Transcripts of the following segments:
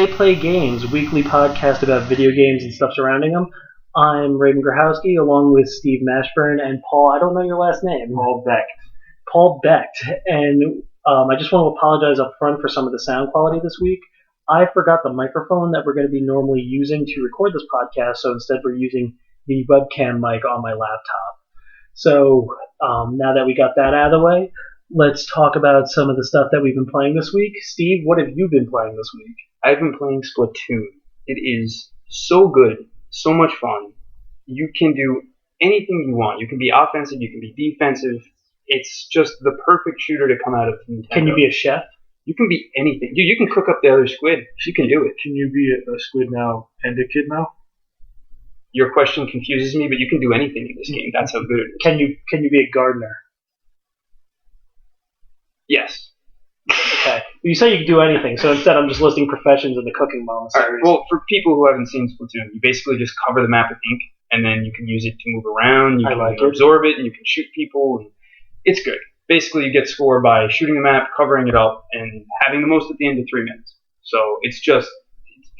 They Play Games, a weekly podcast about video games and stuff surrounding them. I'm Raymond Grahowski, along with Steve Mashburn and Paul. I don't know your last name. Paul Beck. Paul Becht. And I just want to apologize up front for some of the sound quality this week. I forgot the microphone that we're going to be normally using to record this podcast, so instead we're using the webcam mic on my laptop. So now that we got that out of the way, let's talk about some of the stuff that we've been playing this week. Steve, what have you been playing this week? I've been playing Splatoon. It is so good, so much fun. You can do anything you want. You can be offensive, you can be defensive. It's just the perfect shooter to come out of Nintendo. Can you be a chef? You can be anything. Dude, you can cook up the other squid. You can do it. Can you be a squid now and a kid now? Your question confuses me, but you can do anything in this game. That's how good it is. Can you be a gardener? Yes. Okay. You say you can do anything, so instead I'm just listing professions in the cooking mom series. All right, well, for people who haven't seen Splatoon, you basically just cover the map with ink, and then you can use it to move around, you can absorb it, and you can shoot people, and it's good. Basically, you get score by shooting the map, covering it up, and having the most at the end of 3 minutes. So it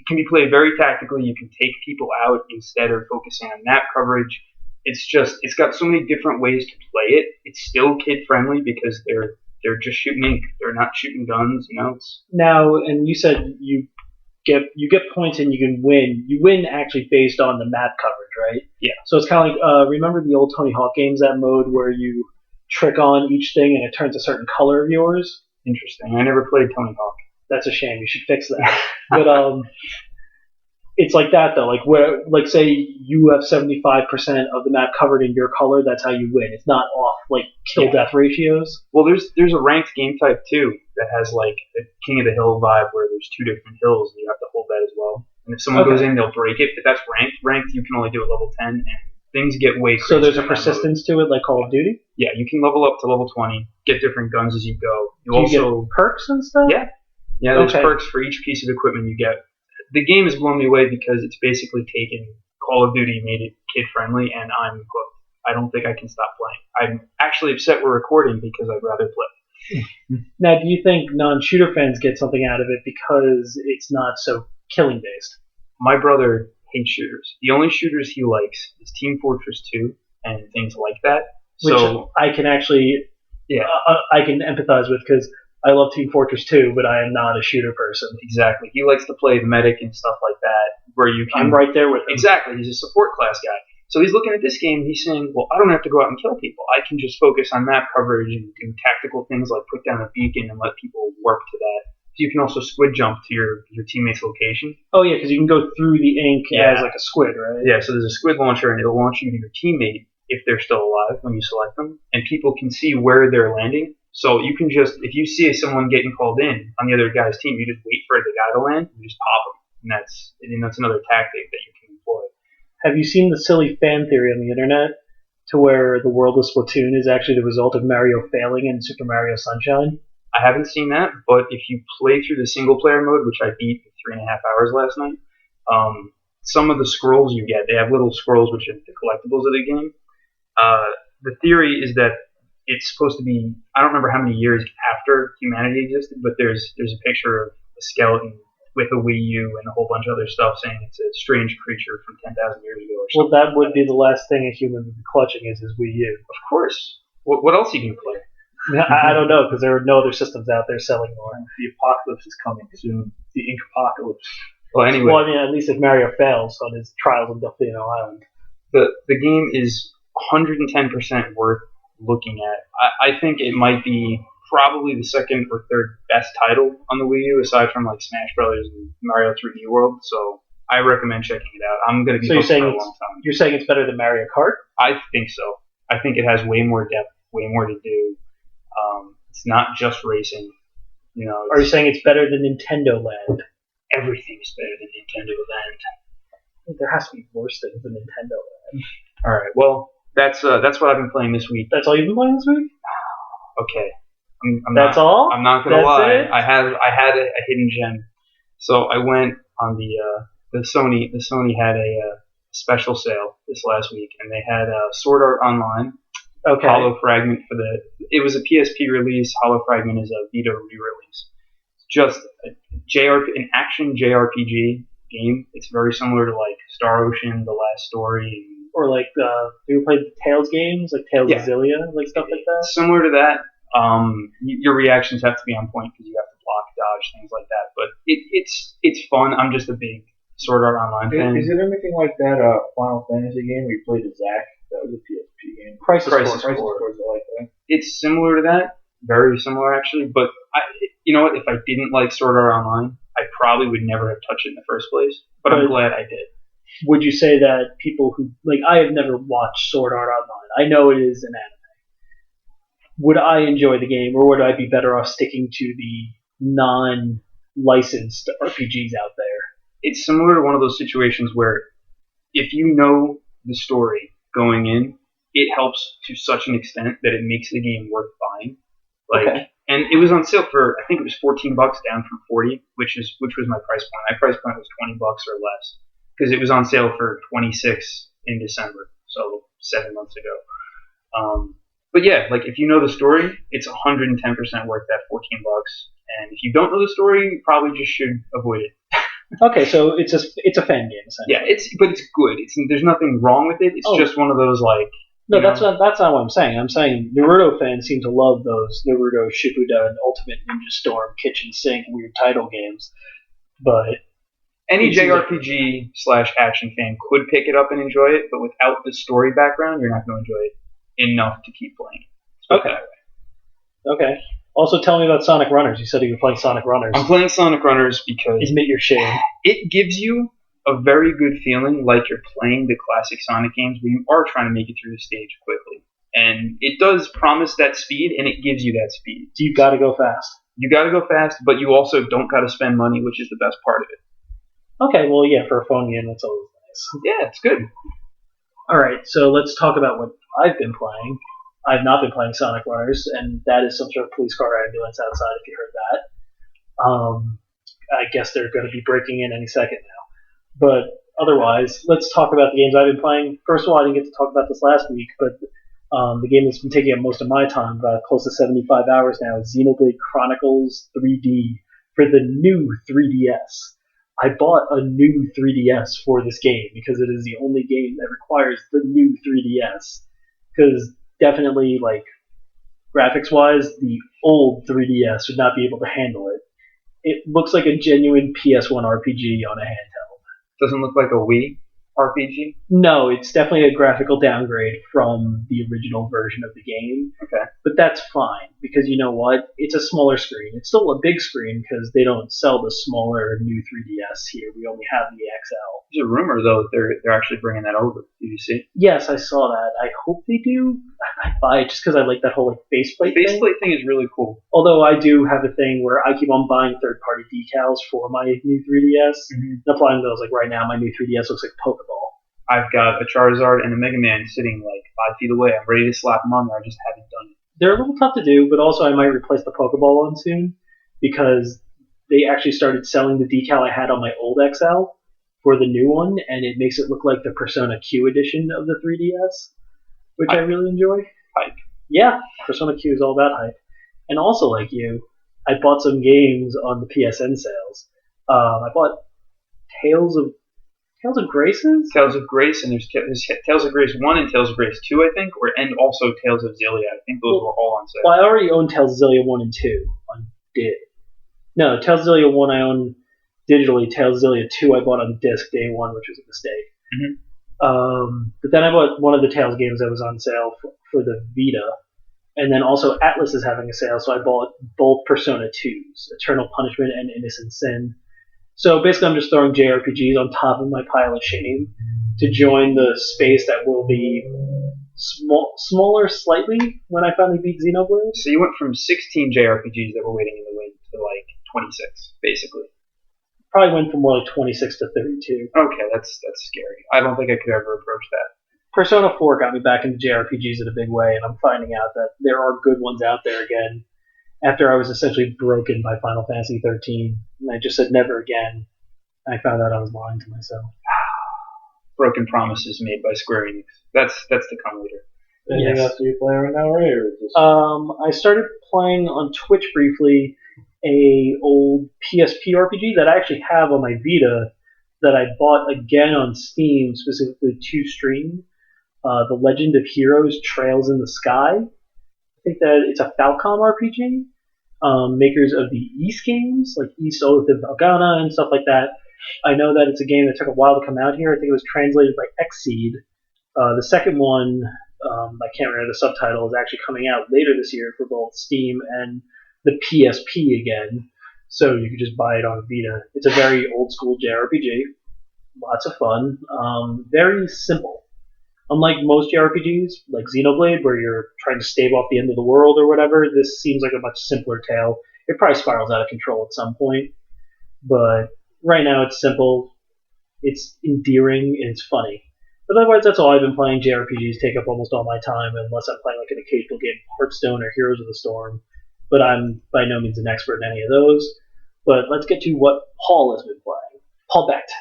can be played very tactically. You can take people out instead of focusing on map coverage. It's got so many different ways to play it. It's still kid-friendly because they're just shooting ink. They're not shooting guns, Now, and you said you get points and you can win. You win actually based on the map coverage, right? Yeah. So it's kind of like, remember the old Tony Hawk games, that mode where you trick on each thing and it turns a certain color of yours? Interesting. I never played Tony Hawk. That's a shame. You should fix that. But it's like that though. Like say you have 75% of the map covered in your color. That's how you win. It's not off like kill-death ratios. Well, there's a ranked game type too that has like a King of the Hill vibe where there's 2 different hills and you have to hold that as well. And if someone goes in, they'll break it. But that's ranked. Ranked, you can only do at level 10, and things get way crazier. So there's a persistence to it, like Call of Duty? Yeah, you can level up to level 20, get different guns as you go. You get perks and stuff? Yeah. Yeah, there's perks for each piece of equipment you get. The game has blown me away because it's basically taken Call of Duty, made it kid-friendly, and I'm hooked. I don't think I can stop playing. I'm actually upset we're recording because I'd rather play. Now, do you think non-shooter fans get something out of it because it's not so killing-based? My brother hates shooters. The only shooters he likes is Team Fortress 2 and things like that. Which I can actually I can empathize with because I love Team Fortress 2, but I am not a shooter person. Exactly. He likes to play the medic and stuff like that, where you can... I'm right there with him. Exactly. He's a support class guy. So he's looking at this game, he's saying, well, I don't have to go out and kill people. I can just focus on map coverage and do tactical things like put down a beacon and let people warp to that. So you can also squid jump to your teammate's location. Oh, yeah, because you can go through the ink as like a squid, right? Yeah, so there's a squid launcher, and it'll launch you to your teammate if they're still alive when you select them, and people can see where they're landing. So you can just, if you see someone getting called in on the other guy's team, you just wait for the guy to land, and you just pop them. And that's another tactic that you can employ. Have you seen the silly fan theory on the internet to where the world of Splatoon is actually the result of Mario failing in Super Mario Sunshine? I haven't seen that, but if you play through the single-player mode, which I beat in 3.5 hours last night, some of the scrolls you get, they have little scrolls which are the collectibles of the game. The theory is that it's supposed to be, I don't remember how many years after humanity existed, but there's a picture of a skeleton with a Wii U and a whole bunch of other stuff saying it's a strange creature from 10,000 years ago or something. Well, that would be the last thing a human would be clutching is his Wii U. Of course. What else are you going to play? I don't know, because there are no other systems out there selling more. The apocalypse is coming soon. The ink apocalypse. Well, anyway. Well, I mean, at least if Mario fails on his trials on Delfino Island. The game is 110% worth looking at. I think it might be probably the second or third best title on the Wii U, aside from like Smash Brothers and Mario 3D World. So I recommend checking it out. I'm going to be hooked for a long time. You're saying it's better than Mario Kart? I think so. I think it has way more depth, way more to do. It's not just racing. Are you saying it's better than Nintendo Land? Everything is better than Nintendo Land. There has to be worse things than Nintendo Land. All right. Well, that's what I've been playing this week. That's all you've been playing this week? Okay. That's all? I'm not gonna lie. It? I had a hidden gem. So I went on the Sony. The Sony had a special sale this last week, and they had Sword Art Online. Okay. Hollow Fragment it was a PSP release. Hollow Fragment is a Vita re-release. just an action JRPG game. It's very similar to like Star Ocean, The Last Story. Or like, you ever played the Tales games, like Tales of Xillia, like stuff like that? Similar to that. Your reactions have to be on point because you have to block, dodge, things like that. But it's fun. I'm just a big Sword Art Online fan. Is it anything like that Final Fantasy game where you played as Zack? That was a PSP game. Crisis Core. Like that. It's similar to that. Very similar, actually. But you know what? If I didn't like Sword Art Online, I probably would never have touched it in the first place. But I'm glad I did. Would you say that people who, like, I have never watched Sword Art Online. I know it is an anime. Would I enjoy the game, or would I be better off sticking to the non-licensed RPGs out there? It's similar to one of those situations where if you know the story going in, it helps to such an extent that it makes the game worth buying. And it was on sale for, I think it was $14 down from $40, which was my price point. My price point was $20 or less because it was on sale for $26 in December, so 7 months ago. But yeah, like if you know the story, it's 110% worth that $14. And if you don't know the story, you probably just should avoid it. Okay, so it's a fan game essentially. Yeah, but it's good. There's nothing wrong with it. It's just one of those like. No, that's not what I'm saying. I'm saying Naruto fans seem to love those Naruto Shippuden, Ultimate Ninja Storm, Kitchen Sink, weird title games. But any JRPG/action fan could pick it up and enjoy it, but without the story background, you're not going to enjoy it enough to keep playing. Okay. Also, tell me about Sonic Runners. You said you were playing Sonic Runners. I'm playing Sonic Runners because admit your shame. It gives you a very good feeling like you're playing the classic Sonic games where you are trying to make it through the stage quickly. And it does promise that speed, and it gives you that speed. So you gotta go fast. You gotta go fast, but you also don't gotta spend money, which is the best part of it. Okay, well, yeah, for a phone game, that's always nice. Yeah, it's good. Alright, so let's talk about what I've been playing. I've not been playing Sonic Runners, and that is some sort of police car ambulance outside, if you heard that. I guess they're going to be breaking in any second now. But otherwise, let's talk about the games I've been playing. First of all, I didn't get to talk about this last week, but the game that's been taking up most of my time, about close to 75 hours now, is Xenoblade Chronicles 3D for the new 3DS. I bought a new 3DS for this game because it is the only game that requires the new 3DS. Because definitely, like, graphics-wise, the old 3DS would not be able to handle it. It looks like a genuine PS1 RPG on a handheld. Doesn't look like a Wii RPG? No, it's definitely a graphical downgrade from the original version of the game. Okay. But that's fine, because you know what? It's a smaller screen. It's still a big screen, because they don't sell the smaller new 3DS here. We only have the XL. There's a rumor, though, that they're actually bringing that over. Did you see? Yes, I saw that. I hope they do. I buy it just because I like that whole faceplate thing. The faceplate thing is really cool. Although I do have a thing where I keep on buying third-party decals for my new 3DS. Mm-hmm. And applying those, like right now, my new 3DS looks like a Pokeball. I've got a Charizard and a Mega Man sitting like 5 feet away. I'm ready to slap them on there. I just haven't done it. They're a little tough to do, but also I might replace the Pokeball one soon because they actually started selling the decal I had on my old XL for the new one, and it makes it look like the Persona Q edition of the 3DS, which I really enjoy. Hype. Yeah, Persona Q is all about hype. And also, like you, I bought some games on the PSN sales. I bought Tales of Graces? Tales of Grace, and there's Tales of Grace 1 and Tales of Grace 2, I think, and also Tales of Xillia. I think those were all on sale. Well, I already own Tales of Xillia 1 and 2 on disc. No, Tales of Xillia 1 I own digitally. Tales of Xillia 2 I bought on disc day 1, which was a mistake. Mm-hmm. But then I bought one of the Tales games that was on sale for the Vita. And then also Atlas is having a sale, so I bought both Persona 2s, Eternal Punishment and Innocent Sin. So basically I'm just throwing JRPGs on top of my pile of shame to join the space that will be smaller slightly when I finally beat Xenoblade. So you went from 16 JRPGs that were waiting in the wind to like 26, basically. Probably went from more like 26 to 32. Okay, that's scary. I don't think I could ever approach that. Persona 4 got me back into JRPGs in a big way, and I'm finding out that there are good ones out there again. After I was essentially broken by Final Fantasy 13, and I just said never again, I found out I was lying to myself. Broken promises made by Square Enix. That's to come later. Anything else you play right now, Ray? Or just... I started playing on Twitch briefly, a old PSP RPG that I actually have on my Vita that I bought again on Steam specifically to stream. The Legend of Heroes: Trails in the Sky. I think that it's a Falcom RPG. Makers of the East games, like East Oath of Valgana and stuff like that. I know that it's a game that took a while to come out here. I think it was translated by Xseed. The second one, I can't remember the subtitle, is actually coming out later this year for both Steam and the PSP again. So you can just buy it on Vita. It's a very old school JRPG. Lots of fun. Very simple. Unlike most JRPGs, like Xenoblade, where you're trying to stave off the end of the world or whatever, this seems like a much simpler tale. It probably spirals out of control at some point, but right now it's simple, it's endearing, and it's funny. But otherwise, that's all I've been playing. JRPGs take up almost all my time, unless I'm playing like an occasional game of Hearthstone or Heroes of the Storm. But I'm by no means an expert in any of those. But let's get to what Paul has been playing. Paul Becht.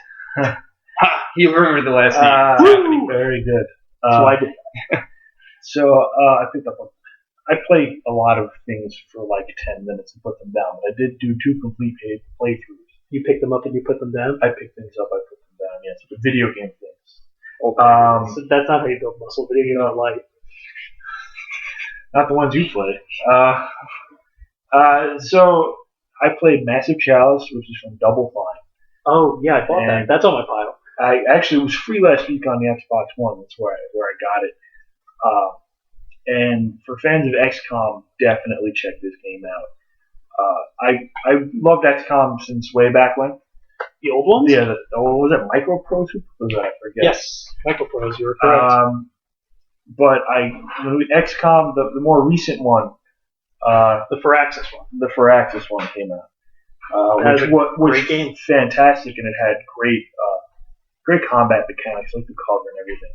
Ha! You remember the last name. Very good. So I did. I picked up. I played a lot of things for like 10 minutes and put them down. But I did do 2 complete playthroughs. You picked them up and you put them down? I picked things up, I put them down. Yes, the video game things. So that's not how you build muscle. Video games are light. Not the ones you play. So I played Massive Chalice, which is from Double Fine. Oh yeah, I bought that. That's on my pile. I actually, it was free last week on the Xbox One. That's where I got it. And for fans of XCOM, definitely check this game out. I loved XCOM since way back when. The old ones? Yeah. Was it Microprose? Who was that? I forget. Yes, Microprose. You were correct. But XCOM, the more recent one, the Firaxis one. The Firaxis one came out, which was game, fantastic, and it had great combat mechanics, like the cover and everything.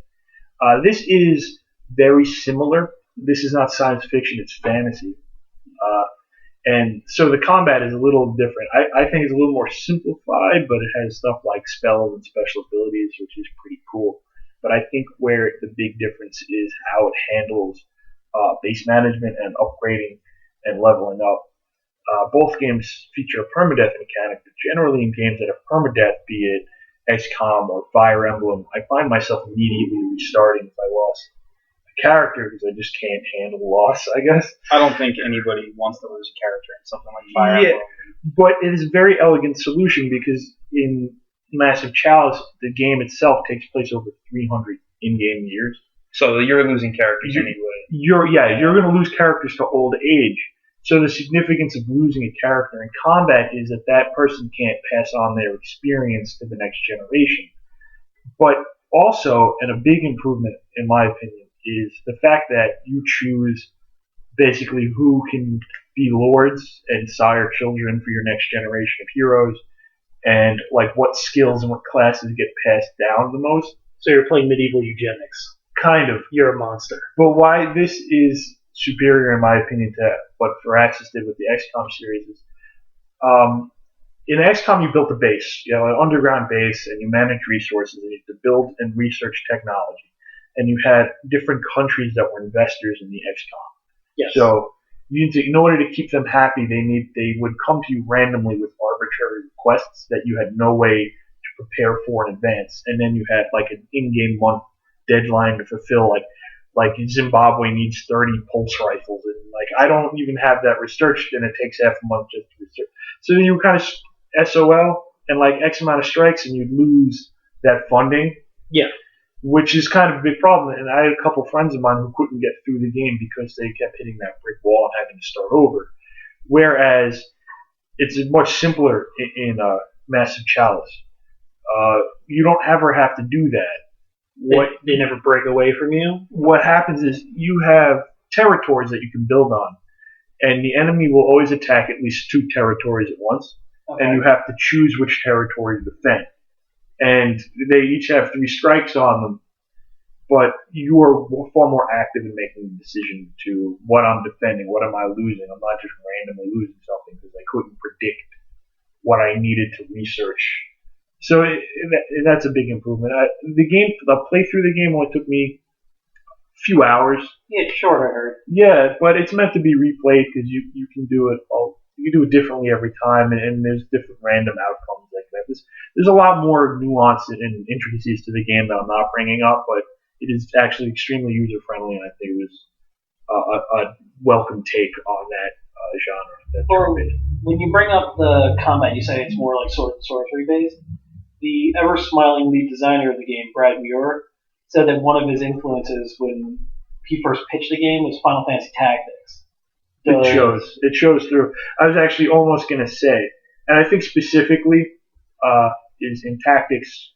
This is very similar. This is not science fiction; it's fantasy, and so the combat is a little different. I think it's a little more simplified, but it has stuff like spells and special abilities, which is pretty cool. But I think where the big difference is how it handles base management and upgrading and leveling up. Both games feature a permadeath mechanic, but generally in games that have permadeath, be it XCOM or Fire Emblem, I find myself immediately restarting if I lost a character because I just can't handle loss, I guess. I don't think anybody wants to lose a character in something like Fire Emblem. But it is a very elegant solution because in Massive Chalice, the game itself takes place over 300 in-game years. So you're losing characters anyway. You're going to lose characters to old age. So the significance of losing a character in combat is that person can't pass on their experience to the next generation. But also, and a big improvement in my opinion, is the fact that you choose basically who can be lords and sire children for your next generation of heroes, and like what skills and what classes get passed down the most. So you're playing medieval eugenics. Kind of. You're a monster. But why this is superior, in my opinion, to what Firaxis did with the XCOM series is, in XCOM you built a base, an underground base, and you managed resources, and you had to build and research technology. And you had different countries that were investors in the XCOM. Yes. So in order to keep them happy, they would come to you randomly with arbitrary requests that you had no way to prepare for in advance. And then you had like an in-game month deadline to fulfill, like Zimbabwe needs 30 pulse rifles, and like I don't even have that researched, and it takes half a month just to research. So then you would kind of SOL and like X amount of strikes, and you'd lose that funding. Yeah. Which is kind of a big problem. And I had a couple of friends of mine who couldn't get through the game because they kept hitting that brick wall and having to start over. Whereas it's much simpler in Massive Chalice. You don't ever have to do that. They never break away from you? What happens is you have territories that you can build on, and the enemy will always attack at least 2 territories at once, and you have to choose which territory to defend. And they each have 3 strikes on them, but you are far more active in making the decision to what I'm defending, what am I losing. I'm not just randomly losing something because I couldn't predict what I needed to research. So that's a big improvement. The playthrough of the game only took me a few hours. Yeah, it's short, I heard. Yeah, but it's meant to be replayed because you can do it you do it differently every time, and there's different random outcomes like that. There's a lot more nuance and intricacies to the game that I'm not bringing up, but it is actually extremely user friendly, and I think it was a welcome take on that genre. Or when you bring up the combat, you say it's more like sword and sorcery based. The ever smiling lead designer of the game, Brad Muir, said that one of his influences when he first pitched the game was Final Fantasy Tactics. It shows through. I was actually almost going to say, and I think specifically is in Tactics.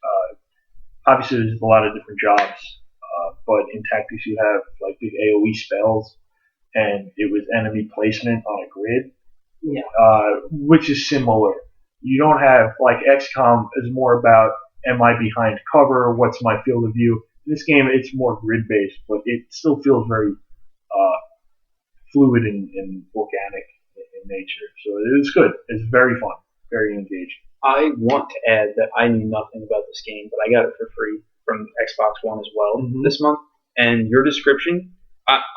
Obviously, there's a lot of different jobs, but in Tactics you have like big AOE spells, and it was enemy placement on a grid, which is similar. You don't have like XCOM is more about am I behind cover? What's my field of view? In this game, it's more grid based, but it still feels very fluid and organic in nature. So it's good. It's very fun, very engaging. I want to add that I knew nothing about this game, but I got it for free from Xbox One as well this month. And your description,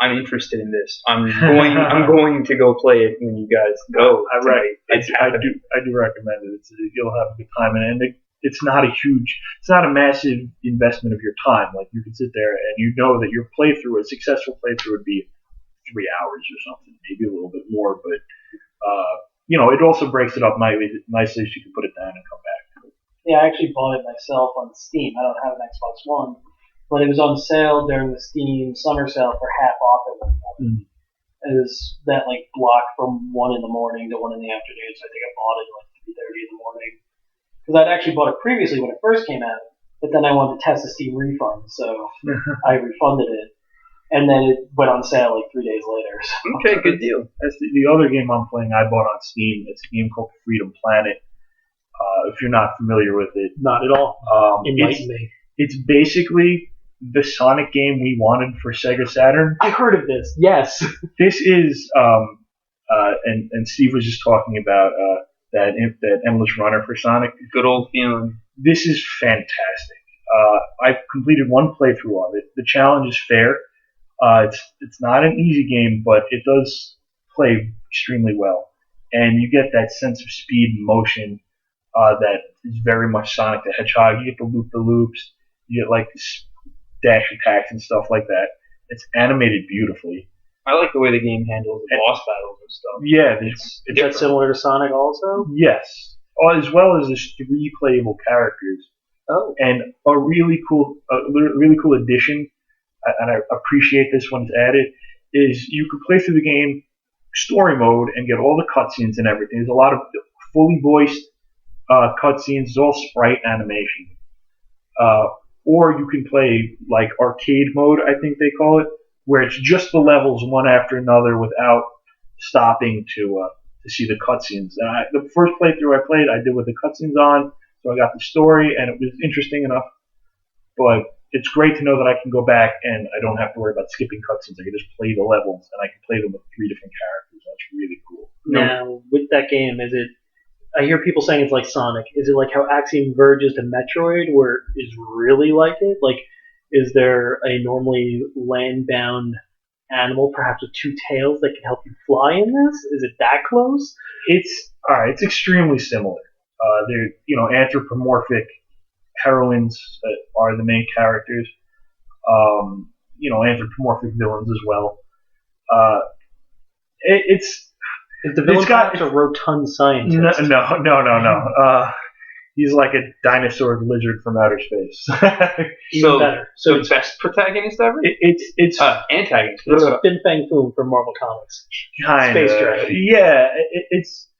I'm interested in this. I'm going to go play it when you guys go. I do recommend it. You'll have a good time, and it's not a massive investment of your time. Like you can sit there and you know that your playthrough, a successful playthrough, would be 3 hours or something, maybe a little bit more, but it also breaks it up nicely so you can put it down and come back. Yeah, I actually bought it myself on Steam. I don't have an Xbox One, but it was on sale during the Steam summer sale for half off at one point. It was that like block from 1 in the morning to 1 in the afternoon, so I think I bought it at like 3:30 in the morning. Because I'd actually bought it previously when it first came out, but then I wanted to test the Steam refund, so I refunded it. And then it went on sale like 3 days later. So. Okay, good deal. That's the other game I'm playing I bought on Steam. It's a game called Freedom Planet. If you're not familiar with it. Not at all. Enlighten me. It's basically the Sonic game we wanted for Sega Saturn. I heard of this, yes. This is, and Steve was just talking about that Endless Runner for Sonic. Good old feeling. This is fantastic. I've completed one playthrough of it. The challenge is fair. It's not an easy game, but it does play extremely well. And you get that sense of speed and motion that is very much Sonic the Hedgehog. You get the loop-the-loops. You get like dash attacks and stuff like that. It's animated beautifully. I like the way the game handles the boss battles and stuff. Yeah. Is that similar to Sonic also? Yes. As well as there's 3 playable characters. Oh. And a really cool addition, and I appreciate this when it's added, is you can play through the game story mode and get all the cutscenes and everything. There's a lot of fully voiced cutscenes. It's all sprite animation. Or you can play like arcade mode, I think they call it, where it's just the levels one after another without stopping to see the cutscenes. And the first playthrough I played, I did with the cutscenes on, so I got the story, and it was interesting enough. But it's great to know that I can go back and I don't have to worry about skipping cutscenes. I can just play the levels, and I can play them with 3 different characters. That's really cool. Now, with that game, is it? I hear people saying it's like Sonic. Is it like how Axiom verges to Metroid, where it is really like it? Like, is there a normally land-bound animal, perhaps with 2 tails, that can help you fly in this? Is it that close? It's extremely similar. They're anthropomorphic heroines that are the main characters. Anthropomorphic villains as well. Is the villain a rotund scientist? No. He's like a dinosaur lizard from outer space. Even better. So the best protagonist ever? It's antagonist. It's Fin Fang Foom from Marvel Comics. Kinda. Space Dragon. Yeah, it's.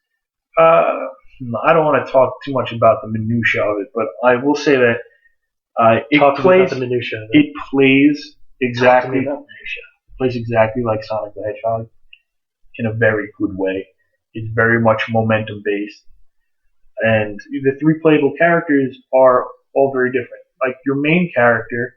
I don't want to talk too much about the minutia of it, but I will say that it plays exactly like Sonic the Hedgehog in a very good way. It's very much momentum based, and the 3 playable characters are all very different. Like your main character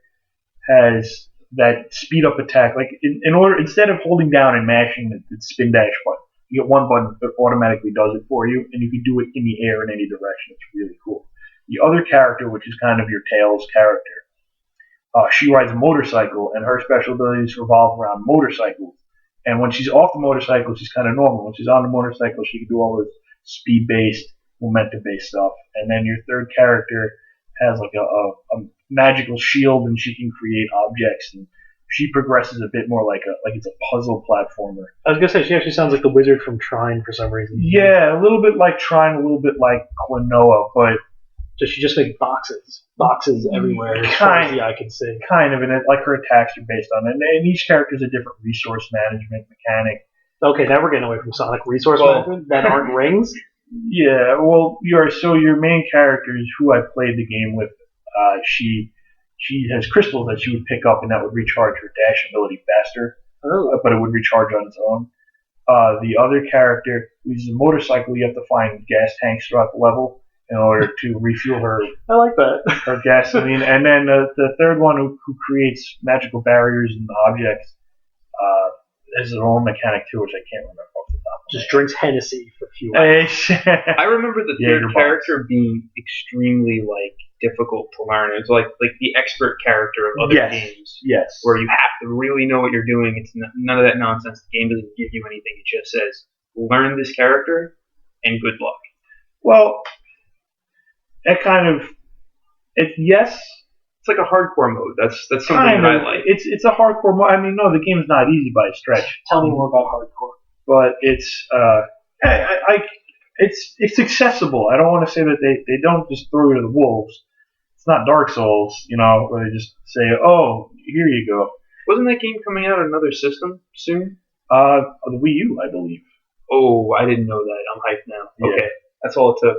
has that speed up attack. Like instead of holding down and mashing the spin dash button, you get one button that automatically does it for you, and you can do it in the air in any direction. It's really cool. The other character, which is kind of your Tails character, she rides a motorcycle, and her special abilities revolve around motorcycles. And when she's off the motorcycle, she's kind of normal. When she's on the motorcycle, she can do all this speed-based, momentum-based stuff. And then your third character has like a magical shield, and she can create objects. And she progresses a bit more like it's a puzzle platformer. I was gonna say she actually sounds like the wizard from Trine for some reason. Yeah, a little bit like Trine, a little bit like Klonoa, but does she just make boxes everywhere as far as the eye can see? Kind of, and like her attacks are based on it. And each character is a different resource management mechanic. Okay, now we're getting away from Sonic resource management that aren't rings. Yeah, well, your main character is who I played the game with. She has crystals that she would pick up, and that would recharge her dash ability faster. Oh. But it would recharge on its own. The other character uses a motorcycle. You have to find gas tanks throughout the level in order to refuel her. I like that. Her gasoline. And then the third one who creates magical barriers and objects has their own mechanic too, which I can't remember off the top. Just drinks Hennessy for fuel. I remember the third character being extremely difficult to learn. It was like the expert character of other games. Yes. Where you have to really know what you're doing. It's none of that nonsense. The game doesn't give you anything. It just says, learn this character and good luck. Well, that kind of yes. It's like a hardcore mode. That's something that I like. It's a hardcore mode. I mean, no, the game's not easy by a stretch. Tell me more about hardcore. But it's it's accessible. I don't want to say that they don't just throw you to the wolves. It's not Dark Souls, where they just say, "Oh, here you go." Wasn't that game coming out on another system soon? The Wii U, I believe. Oh, I didn't know that. I'm hyped now. Yeah. Okay, that's all it took.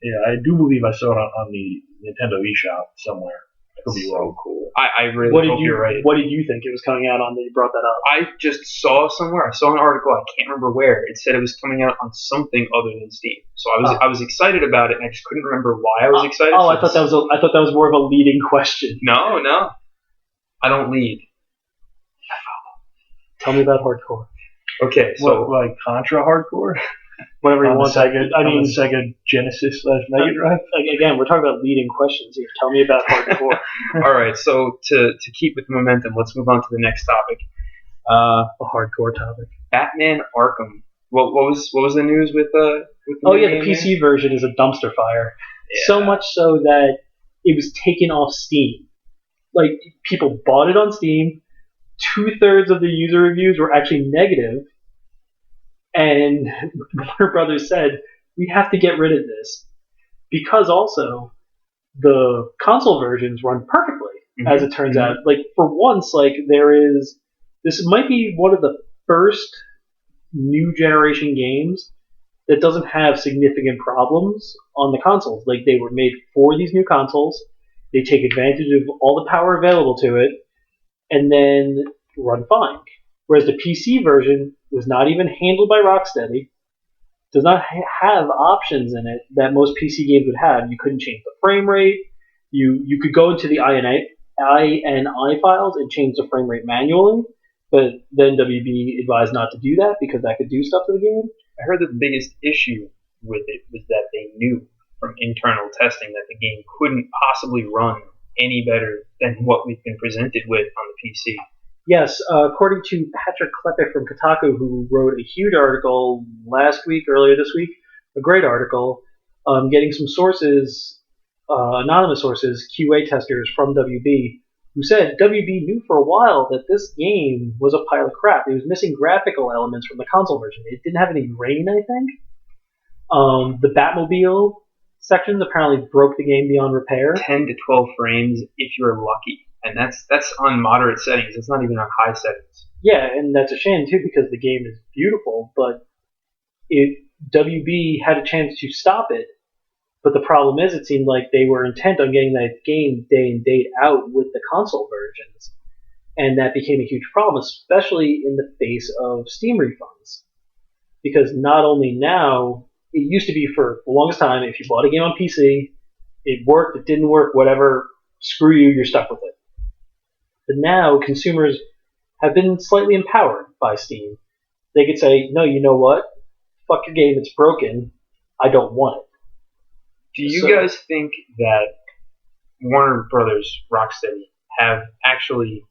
Yeah, I do believe I saw it on the Nintendo eShop somewhere. I could be wrong. Cool. I really hope you're right. What did you think it was coming out on that you brought that up? I just saw somewhere. I saw an article. I can't remember where. It said it was coming out on something other than Steam. So I was excited about it, and I just couldn't remember why I was excited. Oh, I thought that was more of a leading question. No, I don't lead. Tell me about hardcore. Okay, so like Contra hardcore. Whatever you want. Sega Genesis / Mega Drive. Again, we're talking about leading questions here. Tell me about hardcore. All right, so to keep with the momentum, let's move on to the next topic. A hardcore topic. Batman Arkham. What was the news with the? The PC version is a dumpster fire. Yeah. So much so that it was taken off Steam. Like people bought it on Steam. 2/3 of the user reviews were actually negative. And Warner Brothers said, we have to get rid of this. Because also, the console versions run perfectly, as it turns out. Like, for once, this might be one of the first new generation games that doesn't have significant problems on the consoles. Like, they were made for these new consoles. They take advantage of all the power available to it, and then run fine. Whereas the PC version was not even handled by Rocksteady, does not have options in it that most PC games would have. You couldn't change the frame rate. You could go into the INI files and change the frame rate manually, but then WB advised not to do that because that could do stuff to the game. I heard that the biggest issue with it was that they knew from internal testing that the game couldn't possibly run any better than what we've been presented with on the PC. Yes, according to Patrick Klepek from Kotaku, who wrote a huge article earlier this week, a great article, getting some sources, anonymous sources, QA testers from WB, who said WB knew for a while that this game was a pile of crap. It was missing graphical elements from the console version. It didn't have any rain, I think. The Batmobile sections apparently broke the game beyond repair. 10 to 12 frames if you're lucky. And that's on moderate settings. It's not even on high settings. Yeah, and that's a shame too because the game is beautiful, but WB had a chance to stop it. But the problem is, it seemed like they were intent on getting that game day in, day out with the console versions. And that became a huge problem, especially in the face of Steam refunds. Because not only now, it used to be for the longest time, if you bought a game on PC, it worked, it didn't work, whatever, screw you, you're stuck with it. But now, consumers have been slightly empowered by Steam. They could say, no, you know what? Fuck your game, it's broken. I don't want it. Do you guys think that Warner Brothers, Rocksteady, have actually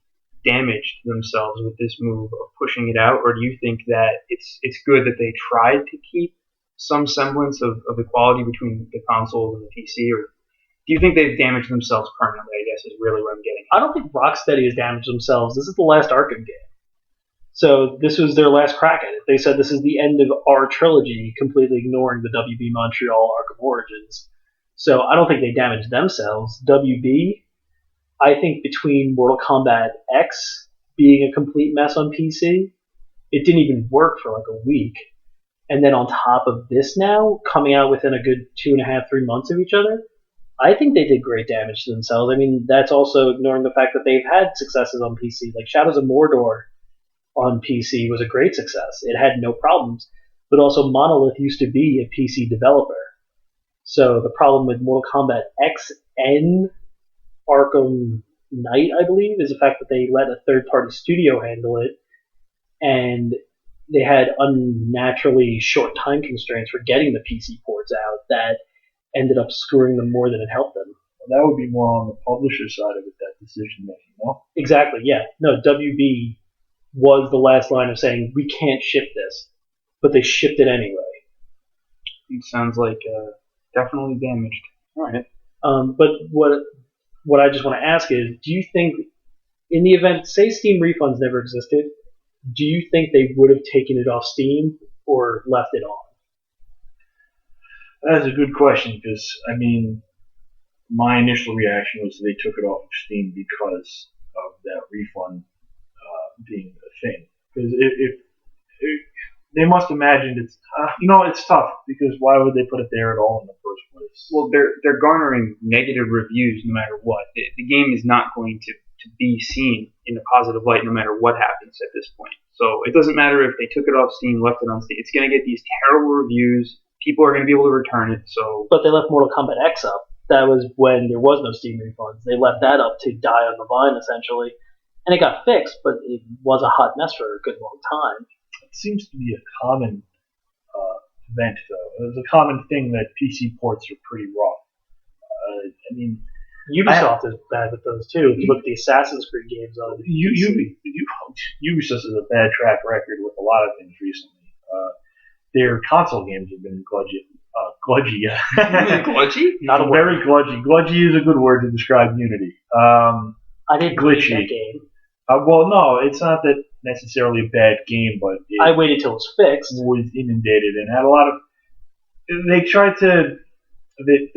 damaged themselves with this move of pushing it out, or do you think that it's good that they tried to keep some semblance of equality between the consoles and the PC, or do you think they've damaged themselves permanently, I guess is really what I'm getting at? I don't think Rocksteady has damaged themselves. This is the last Arkham game. So this was their last crack at it. They said this is the end of our trilogy, completely ignoring the WB Montreal Arkham Origins. So I don't think they damaged themselves. WB, I think between Mortal Kombat X being a complete mess on PC, it didn't even work for like a week. And then on top of this now, coming out within a good 2.5, 3 months of each other, I think they did great damage to themselves. I mean, that's also ignoring the fact that they've had successes on PC. Like Shadows of Mordor on PC was a great success. It had no problems. But also Monolith used to be a PC developer. So the problem with Mortal Kombat X and Arkham Knight, I believe, is the fact that they let a third-party studio handle it, and they had unnaturally short time constraints for getting the PC ports out that ended up screwing them more than it helped them. Well, that would be more on the publisher side of it, that decision making, no? Exactly, yeah. No, WB was the last line of saying, we can't ship this, but they shipped it anyway. It sounds like definitely damaged. All right. But what I just want to ask is, do you think, in the event, say Steam refunds never existed, do you think they would have taken it off Steam or left it on? That's a good question, because, I mean, my initial reaction was they took it off of Steam because of that refund being a thing. Because if they must imagine it's, it's tough, because why would they put it there at all in the first place? Well, they're garnering negative reviews no matter what. The game is not going to be seen in a positive light no matter what happens at this point. So it doesn't matter if they took it off Steam, left it on Steam. It's going to get these terrible reviews. People are going to be able to return it. So, but they left Mortal Kombat X up. That was when there was no Steam refunds. They left that up to die on the vine, essentially. And it got fixed, but it was a hot mess for a good long time. It seems to be a common event, though. It's a common thing that PC ports are pretty rough. I mean, Ubisoft is bad with those too. If you look at the Assassin's Creed games on Ubisoft has a bad track record with a lot of things recently. Their console games have been gludgy. Gludgy? Not very gludgy. Gludgy is a good word to describe Unity. I didn't glitchy. That game. Well, no, it's not that necessarily a bad game, but I waited till it was fixed. Was inundated and had a lot of. They tried to.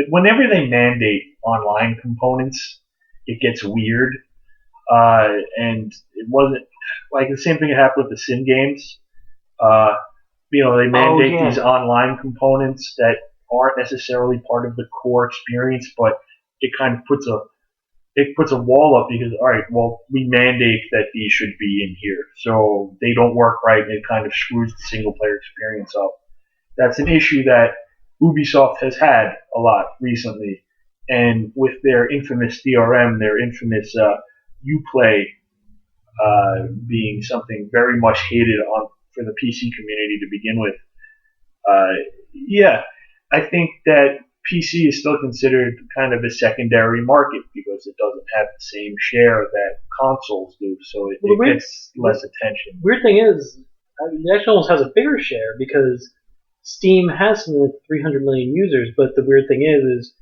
Whenever they mandate online components, it gets weird. And it wasn't like the same thing that happened with the Sim games. They mandate these online components that aren't necessarily part of the core experience, but it kind of puts a wall up because, all right, well, we mandate that these should be in here. So they don't work right, and it kind of screws the single-player experience up. That's an issue that Ubisoft has had a lot recently. And with their infamous DRM, their infamous Uplay being something very much hated for the PC community to begin with. I think that PC is still considered kind of a secondary market because it doesn't have the same share that consoles do, so it gets less attention. Weird thing is, it actually almost has a bigger share because Steam has something like 300 million users, but the weird thing is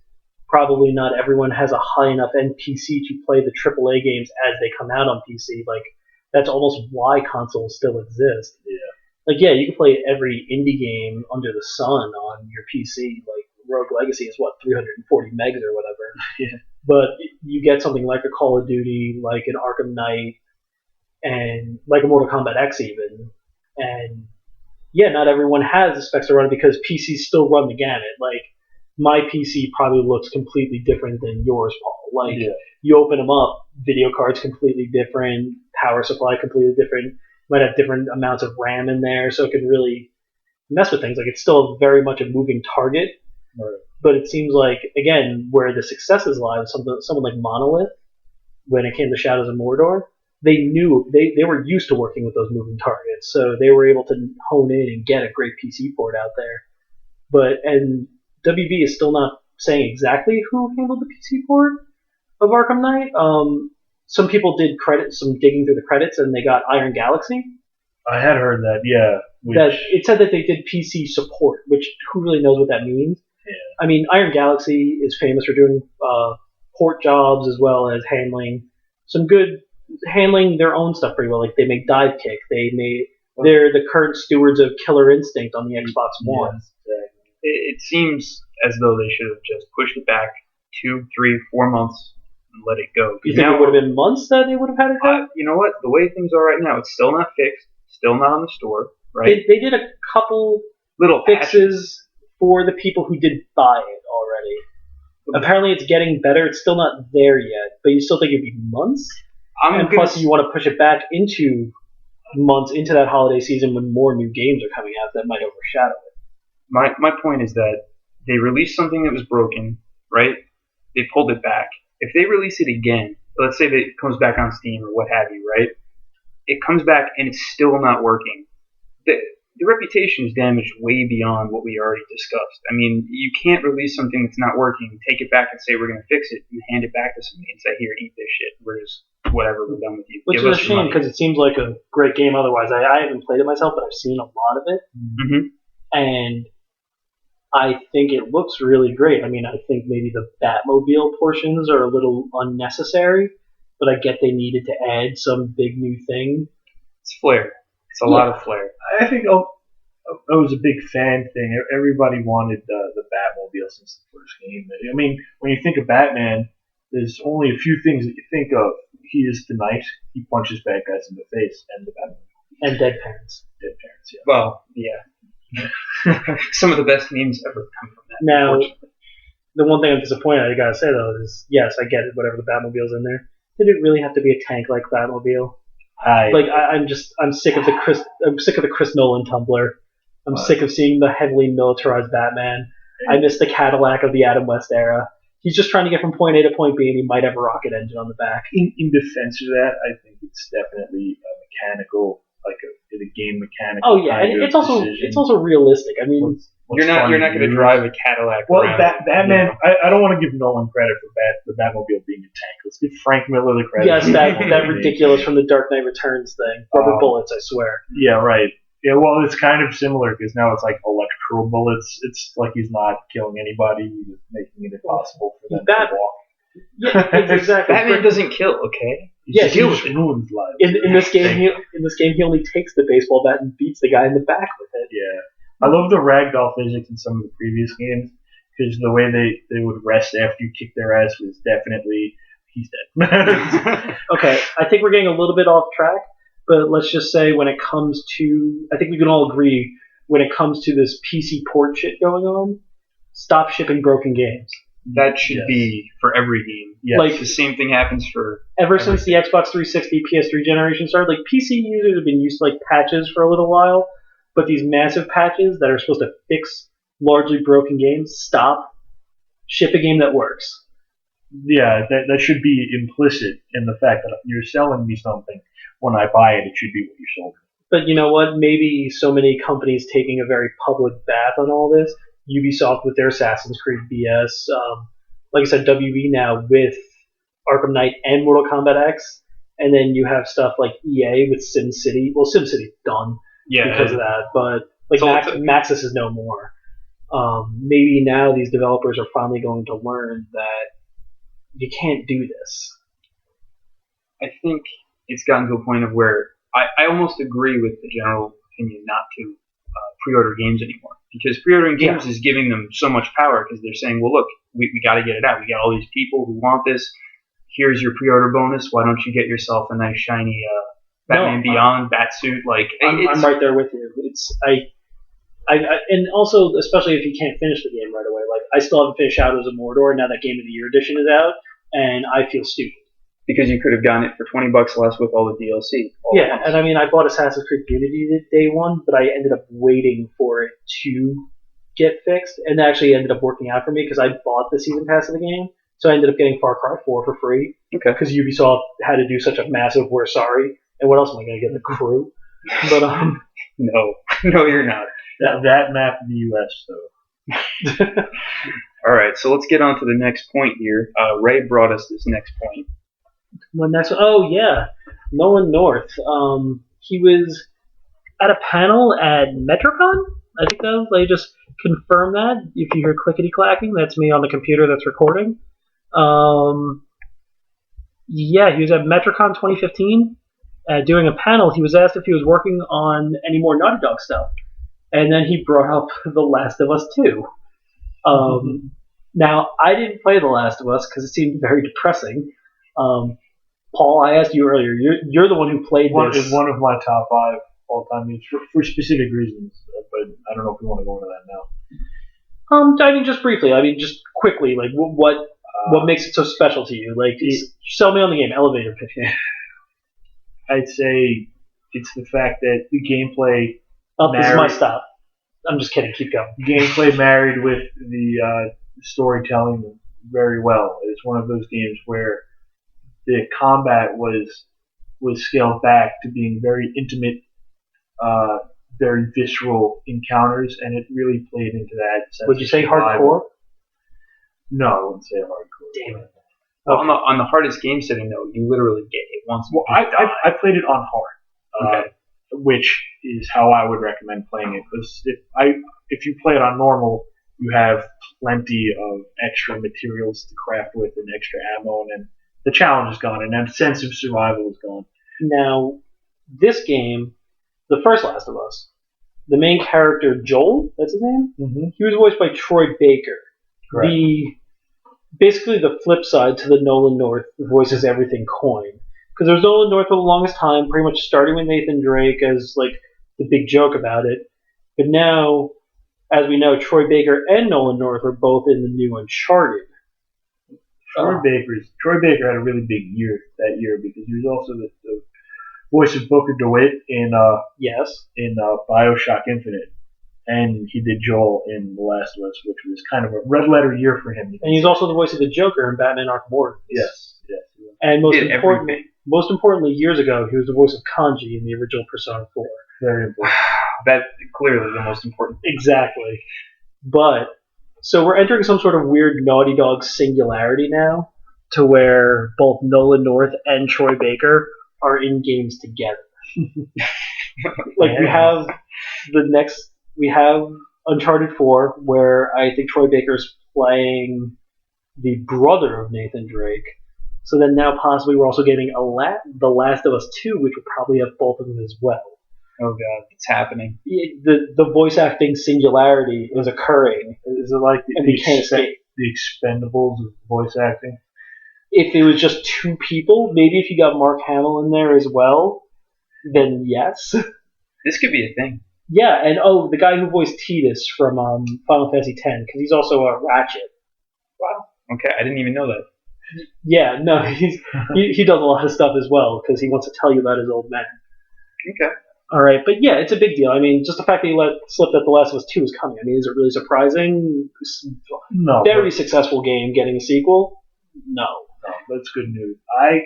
probably not everyone has a high enough end PC to play the AAA games as they come out on PC. Like, that's almost why consoles still exist. Yeah. Like, yeah, you can play every indie game under the sun on your PC. Like, Rogue Legacy is, 340 megs or whatever. Yeah. But you get something like a Call of Duty, like an Arkham Knight, and like a Mortal Kombat X even. And, yeah, not everyone has the specs to run it because PCs still run the gamut. Like, my PC probably looks completely different than yours, Paul. Like, you open them up, video card's completely different, power supply completely different, might have different amounts of RAM in there, so it can really mess with things. Like, it's still very much a moving target, right. But it seems like, again, where the successes lie with someone like Monolith, when it came to Shadows of Mordor, they knew, they were used to working with those moving targets, so they were able to hone in and get a great PC port out there. And WB is still not saying exactly who handled the PC port of Arkham Knight. some people did some digging through the credits, and they got Iron Galaxy. I had heard that, yeah. It said that they did PC support, which who really knows what that means? Yeah. I mean, Iron Galaxy is famous for doing port jobs as well as handling their own stuff pretty well. Like they make Dive Kick. They're the current stewards of Killer Instinct on the Xbox One. Yes, exactly. It seems as though they should have just pushed it back 2, 3, 4 months and let it go. You think it would have been months that they would have had it go? You know what? The way things are right now, it's still not fixed, still not on the store, right? They did a couple Little fixes for the people who did buy it already. Apparently it's getting better. It's still not there yet, but you still think it'd be months? And plus you want to push it back into months into that holiday season when more new games are coming out that might overshadow it. My point is that they released something that was broken, right? They pulled it back. If they release it again, let's say that it comes back on Steam or what have you, right? It comes back and it's still not working. The reputation is damaged way beyond what we already discussed. I mean, you can't release something that's not working, take it back and say we're going to fix it, and hand it back to somebody and say, here, eat this shit. We're just, whatever, we're done with you. Which is a shame because it seems like a great game otherwise. I haven't played it myself, but I've seen a lot of it. Mm-hmm. And I think it looks really great. I mean, I think maybe the Batmobile portions are a little unnecessary, but I get they needed to add some big new thing. It's flair. It's a lot of flair. I think it was a big fan thing. Everybody wanted the Batmobile since the first game. I mean, when you think of Batman, there's only a few things that you think of. He is the knight. He punches bad guys in the face, and the Batmobile. And dead parents. Dead parents, yeah. Well, yeah. Some of the best memes ever come from that. Now, the one thing I'm disappointed, I gotta say though, is yes, I get it. Whatever the Batmobile's in there, did it really have to be a tank like Batmobile? I'm sick of the Chris Nolan Tumblr. I'm sick of seeing the heavily militarized Batman. I miss the Cadillac of the Adam West era. He's just trying to get from point A to point B, and he might have a rocket engine on the back. In defense of that, I think it's definitely a mechanical, like a game mechanical. Oh yeah, and it's also realistic. I mean, you're not going to drive a Cadillac. Well, around, Batman. I don't want to give Nolan credit for the Batmobile being a tank. Let's give Frank Miller the credit. Yes, that ridiculous from the Dark Knight Returns thing. Rubber bullets, I swear. Yeah, right. Yeah, well, it's kind of similar because now it's like electro bullets. It's like he's not killing anybody, he's just making it impossible for them to walk. Yeah, exactly. Batman doesn't kill, okay? He just ruins lives. In this game, he only takes the baseball bat and beats the guy in the back with it. Yeah, I love the ragdoll physics in some of the previous games because the way they would rest after you kick their ass was definitely he's dead. Okay, I think we're getting a little bit off track. But let's just say when it comes to, I think we can all agree, when it comes to this PC port shit going on, stop shipping broken games. That should be for every game. Yes. Like the same thing happens for since the Xbox 360, PS3 generation started. Like PC users have been used to like patches for a little while, but these massive patches that are supposed to fix largely broken games, stop. Ship a game that works. Yeah, that should be implicit in the fact that you're selling me something. When I buy it, it should be what you sold. But you know what? Maybe so many companies taking a very public bath on all this. Ubisoft with their Assassin's Creed BS. Like I said, WB now with Arkham Knight and Mortal Kombat X. And then you have stuff like EA with SimCity. Well, SimCity's done because of that. But like Maxis is no more. Maybe now these developers are finally going to learn that you can't do this. I think it's gotten to a point of where I almost agree with the general opinion not to pre-order games anymore. Because pre-ordering games is giving them so much power because they're saying, well, look, we got to get it out. We got all these people who want this. Here's your pre-order bonus. Why don't you get yourself a nice shiny Batman Beyond Batsuit? Like, I'm right there with you. And also, especially if you can't finish the game right away. Like, I still haven't finished Shadows of Mordor. Now that Game of the Year edition is out, and I feel stupid. Because you could have gotten it for $20 less with all the DLC. And I mean, I bought Assassin's Creed Unity day one, but I ended up waiting for it to get fixed, and that actually ended up working out for me because I bought the season pass of the game, so I ended up getting Far Cry 4 for free. Okay. Because Ubisoft had to do such a massive "we're sorry," and what else am I going to get? The crew? But no, you're not. That map of the U.S. though. All right, so let's get on to the next point here. Ray brought us this next point. When next? Oh yeah, Nolan North. He was at a panel at Metrocon. I think they just confirmed that. If you hear clickety clacking, that's me on the computer that's recording. Yeah, he was at Metrocon 2015 doing a panel. He was asked if he was working on any more Naughty Dog stuff, and then he brought up The Last of Us 2. Now, I didn't play The Last of Us because it seemed very depressing. Paul, I asked you earlier. You're the one who played this. It's one of my top 5 all-time games for specific reasons, but I don't know if we want to go into that now. I mean, just briefly. I mean, just quickly. Like, what makes it so special to you? Like, sell me on the game. Elevator pitch me. I'd say it's the fact that the gameplay. This is my stop. I'm just kidding. Keep going. Gameplay married with the storytelling very well. It's one of those games where the combat was scaled back to being very intimate, very visceral encounters, and it really played into that. Would you say hardcore? No, I wouldn't say hardcore. Damn it. Well, on the hardest game setting, though, you literally get hit once. Well, I played it on hard, which is how I would recommend playing it. Because if you play it on normal, you have plenty of extra materials to craft with and extra ammo, and then the challenge is gone, and that sense of survival is gone. Now, this game, the first Last of Us, the main character, Joel, that's his name? Mm-hmm. He was voiced by Troy Baker. Correct. Basically the flip side to the Nolan North voices everything coin. Because there's Nolan North for the longest time, pretty much starting with Nathan Drake as like the big joke about it. But now, as we know, Troy Baker and Nolan North are both in the new Uncharted. Troy Baker had a really big year that year because he was also the voice of Booker DeWitt in BioShock Infinite. And he did Joel in The Last of Us, which was kind of a red letter year for him. And he's also the voice of the Joker in Batman Arkham Origins. Yes. And most importantly, years ago, he was the voice of Kanji in the original Persona 4. Very important. That's clearly the most important. Exactly. But, so we're entering some sort of weird Naughty Dog singularity now, to where both Nolan North and Troy Baker are in games together. We have Uncharted 4, where I think Troy Baker's playing the brother of Nathan Drake. So then now possibly we're also getting The Last of Us 2, which will probably have both of them as well. Oh god, it's happening. The voice acting singularity is occurring. Is it like the Expendables of voice acting? If it was just 2 people, maybe if you got Mark Hamill in there as well, then yes. This could be a thing. Yeah, and the guy who voiced Tidus from Final Fantasy X, because he's also a Ratchet. Wow. Okay, I didn't even know that. Yeah, no, he does a lot of stuff as well, because he wants to tell you about his old man. Okay. All right, but yeah, it's a big deal. I mean, just the fact that he slipped that The Last of Us 2 is coming. I mean, is it really surprising? No. Very successful game getting a sequel? No, that's good news. I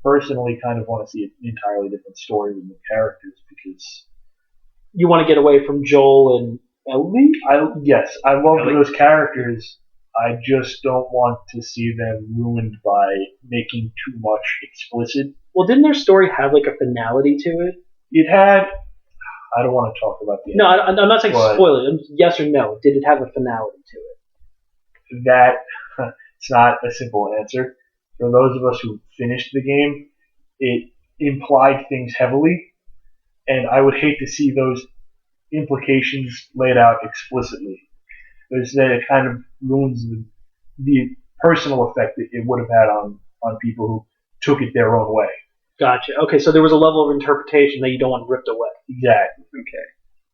personally kind of want to see an entirely different story with the characters because you want to get away from Joel and Ellie? Yes, I love those characters. I just don't want to see them ruined by making too much explicit. Well, didn't their story have like a finality to it? It had. I don't want to talk about the. No, I'm not saying spoil it. Yes or no? Did it have a finality to it? That it's not a simple answer. For those of us who finished the game, it implied things heavily, and I would hate to see those implications laid out explicitly. It kind of ruins the personal effect that it would have had on people who took it their own way. Gotcha. Okay, so there was a level of interpretation that you don't want ripped away. Exactly. Okay.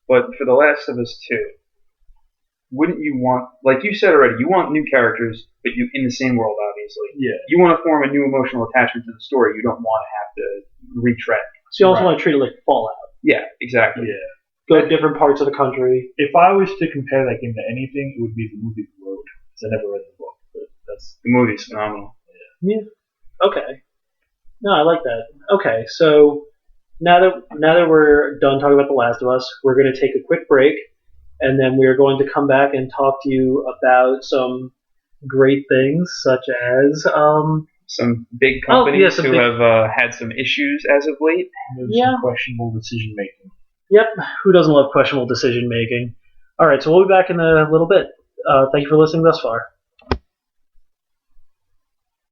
But for The Last of Us 2, wouldn't you want, like you said already, you want new characters, but you in the same world, obviously. Yeah. You want to form a new emotional attachment to the story. You don't want to have to retread. So you also want to treat it like Fallout. Yeah, exactly. Yeah. Go to different parts of the country. If I was to compare that game to anything, it would be the movie The Road. Because I never read the book, but that's the movie's phenomenal. Yeah. Okay. No, I like that. Okay, so now that we're done talking about The Last of Us, we're going to take a quick break, and then we are going to come back and talk to you about some great things, such as some big companies some who big- have had some issues as of late. Yeah. Some questionable decision making. Yep. Who doesn't love questionable decision making? All right, so we'll be back in a little bit. Thank you for listening thus far.